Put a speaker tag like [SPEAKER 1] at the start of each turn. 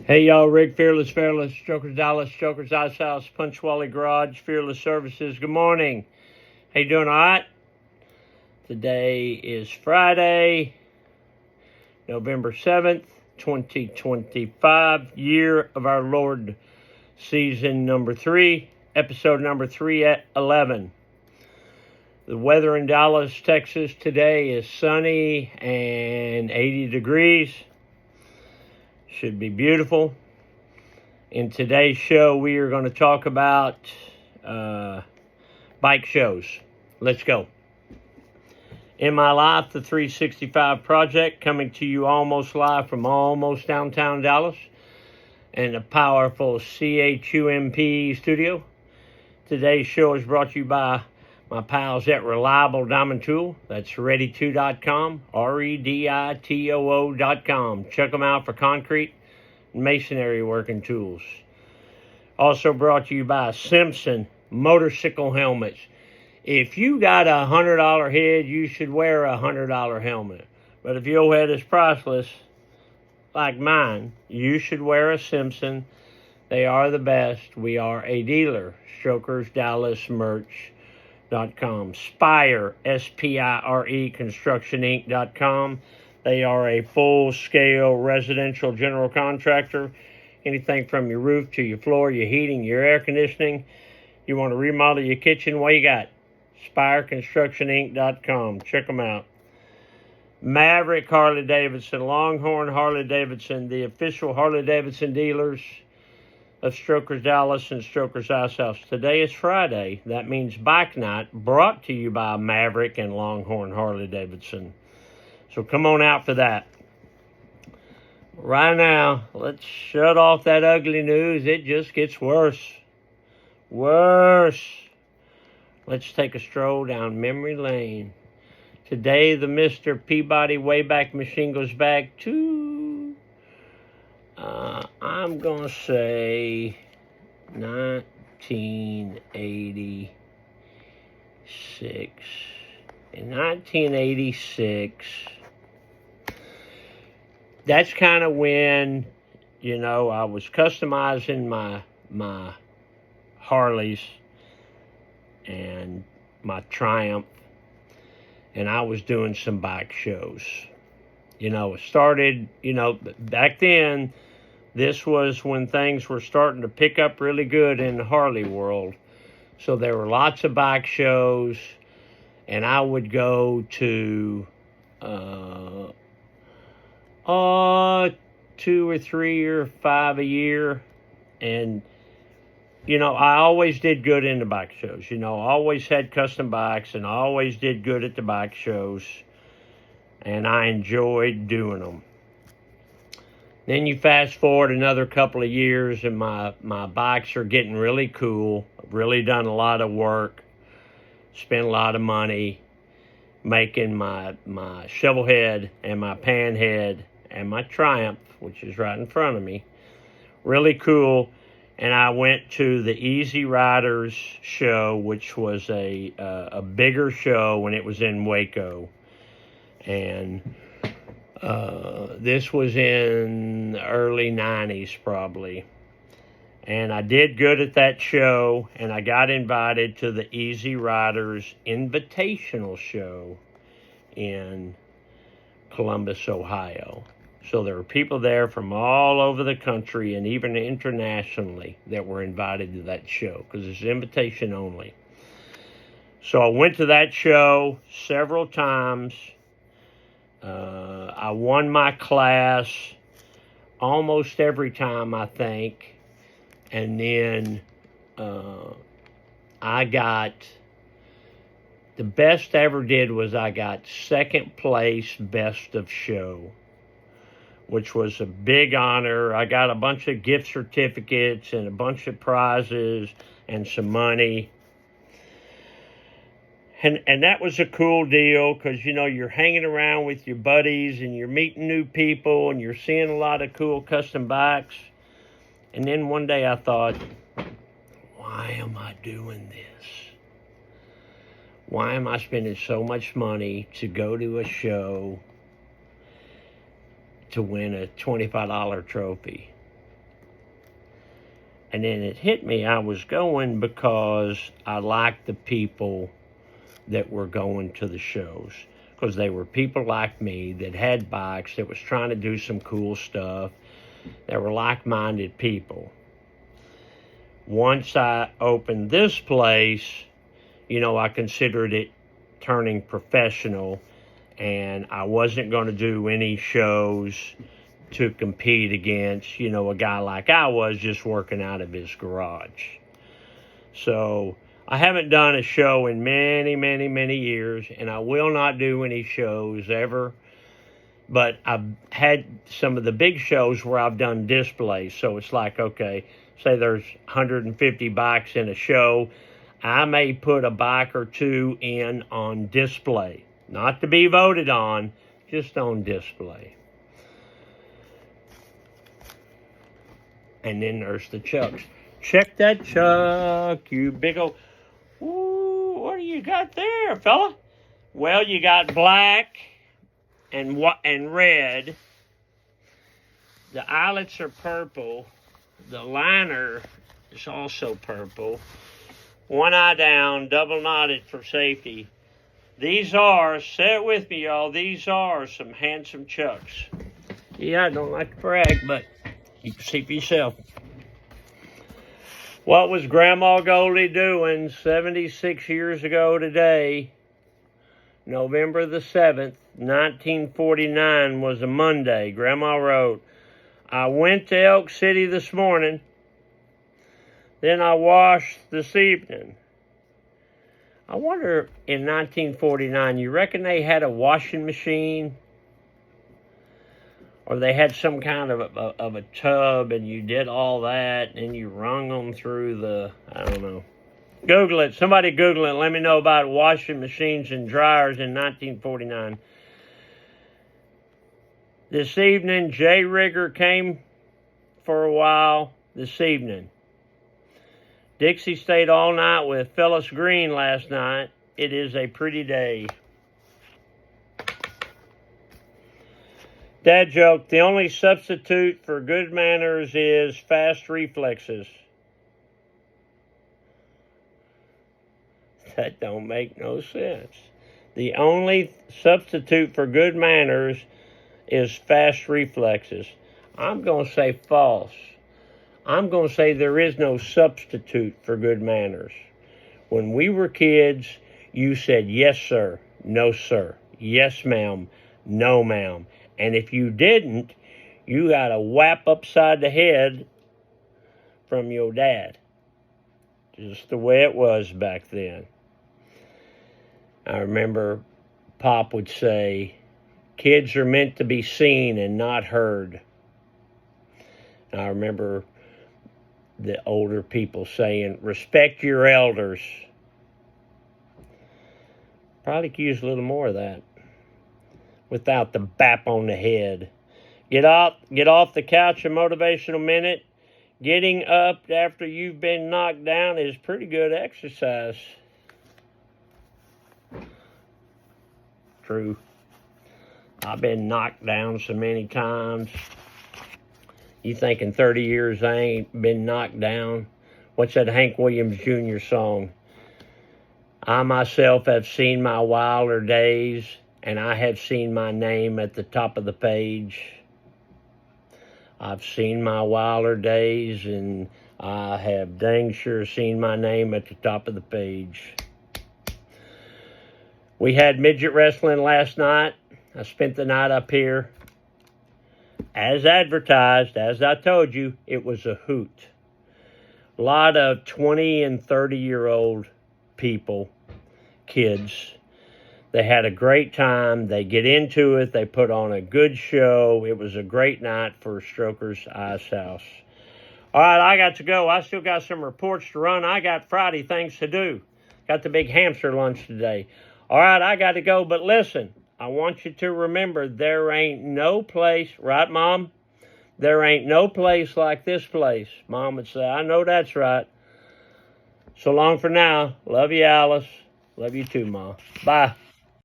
[SPEAKER 1] Hey y'all, Rick, Fearless, Strokers Dallas, Strokers Ice House, Punch Wally Garage, Fearless Services. Good morning. How you doing, all right? Today is Friday, November 7th, 2025, year of our Lord, season number 3, episode number 311. The weather in Dallas, Texas today is sunny and 80 degrees. Should be beautiful. In today's show, we are going to talk about bike shows. Let's go. In My Life, the 365 Project, coming to you almost live from almost downtown Dallas and a powerful CHUMP studio. Today's show is brought to you by my pals at Reliable Diamond Tool. That's ready2.com, REDITOO.com. Check them out for concrete and masonry working tools. Also brought to you by Simpson Motorcycle Helmets. If you got a $100 head, you should wear a $100 helmet. But if your head is priceless, like mine, you should wear a Simpson. They are the best. We are a dealer. Strokers Dallas Merch.com. Spire, SPIRE, ConstructionInc.com. They are a full-scale residential general contractor. Anything from your roof to your floor, your heating, your air conditioning. You want to remodel your kitchen, what you got? SpireConstructionInc.com. Check them out. Maverick Harley-Davidson, Longhorn Harley-Davidson, the official Harley-Davidson dealers of Strokers Dallas and Strokers Ice House. Today is Friday. That means Bike Night, brought to you by Maverick and Longhorn Harley-Davidson. So come on out for that. Right now, let's shut off that ugly news. It just gets worse. Worse. Let's take a stroll down memory lane. Today, the Mr. Peabody Wayback Machine goes back to, I'm going to say 1986. In 1986, that's kind of when, I was customizing my Harleys and my Triumph, and I was doing some bike shows. It started, back then, this was when things were starting to pick up really good in the Harley world. So there were lots of bike shows, and I would go to 2 or 3 or 5 a year. And, I always did good in the bike shows. I always had custom bikes, and I always did good at the bike shows. And I enjoyed doing them. Then you fast forward another couple of years, and my bikes are getting really cool. I've really done a lot of work, spent a lot of money making my shovel head and my pan head and my Triumph, which is right in front of me, really cool. And I went to the Easy Riders show, which was a bigger show when it was in Waco. And this was in the early 90s probably. And I did good at that show, and I got invited to the Easy Riders Invitational show in Columbus, Ohio. So there were people there from all over the country and even internationally that were invited to that show because it's invitation only. So I went to that show several times. I won my class almost every time, I think. And then I got, the best I ever did was I got second place best of show, which was a big honor. I got a bunch of gift certificates and a bunch of prizes and some money. And that was a cool deal because, you're hanging around with your buddies and you're meeting new people and you're seeing a lot of cool custom bikes. And then one day I thought, why am I doing this? Why am I spending so much money to go to a show to win a $25 trophy? And then it hit me, I was going because I liked the people that were going to the shows. Because they were people like me that had bikes, that was trying to do some cool stuff, that were like-minded people. Once I opened this place, I considered it turning professional, and I wasn't going to do any shows to compete against, a guy like I was just working out of his garage. So I haven't done a show in many, many, many years, and I will not do any shows ever. But I've had some of the big shows where I've done displays. So it's like, okay, say there's 150 bikes in a show. I may put a bike or two in on display. Not to be voted on, just on display. And then there's the Chucks. Check that Chuck, you big old... Ooh, what do you got there, fella? Well, you got black and red. The eyelets are purple. The liner is also purple. One eye down, double knotted for safety. These are, say it with me, y'all, these are some handsome Chucks. Yeah, I don't like to brag, but you can see for yourself. What was Grandma Goldie doing 76 years ago today? November the 7th, 1949 was a Monday. Grandma wrote, I went to Elk City this morning. Then I washed this evening. I wonder, in 1949, you reckon they had a washing machine? Or they had some kind of a tub, and you did all that, and you wrung them through the, I don't know. Google it. Somebody Google it. Let me know about washing machines and dryers in 1949. This evening, Jay Rigger came for a while this evening. Dixie stayed all night with Phyllis Green last night. It is a pretty day. Dad joke, the only substitute for good manners is fast reflexes. That don't make no sense. The only substitute for good manners is fast reflexes. I'm going to say false. I'm going to say there is no substitute for good manners. When we were kids, you said yes, sir, no, sir, yes, ma'am, no, ma'am. And if you didn't, you got a whap upside the head from your dad. Just the way it was back then. I remember Pop would say, kids are meant to be seen and not heard. And I remember the older people saying, respect your elders. Probably could use a little more of that without the bap on the head. Get off the couch a motivational minute. Getting up after you've been knocked down is pretty good exercise. True. I've been knocked down so many times. You think in 30 years I ain't been knocked down? What's that Hank Williams Jr. song? I myself have seen my wilder days, and I have seen my name at the top of the page. I've seen my wilder days, and I have dang sure seen my name at the top of the page. We had midget wrestling last night. I spent the night up here. As advertised, as I told you, it was a hoot. A lot of 20 and 30-year-old people, kids. They had a great time. They get into it. They put on a good show. It was a great night for Stroker's Ice House. All right, I got to go. I still got some reports to run. I got Friday things to do. Got the big hamster lunch today. All right, I got to go. But listen, I want you to remember there ain't no place, right, Mom? There ain't no place like this place. Mom would say, I know that's right. So long for now. Love you, Alice. Love you too, Mom. Bye.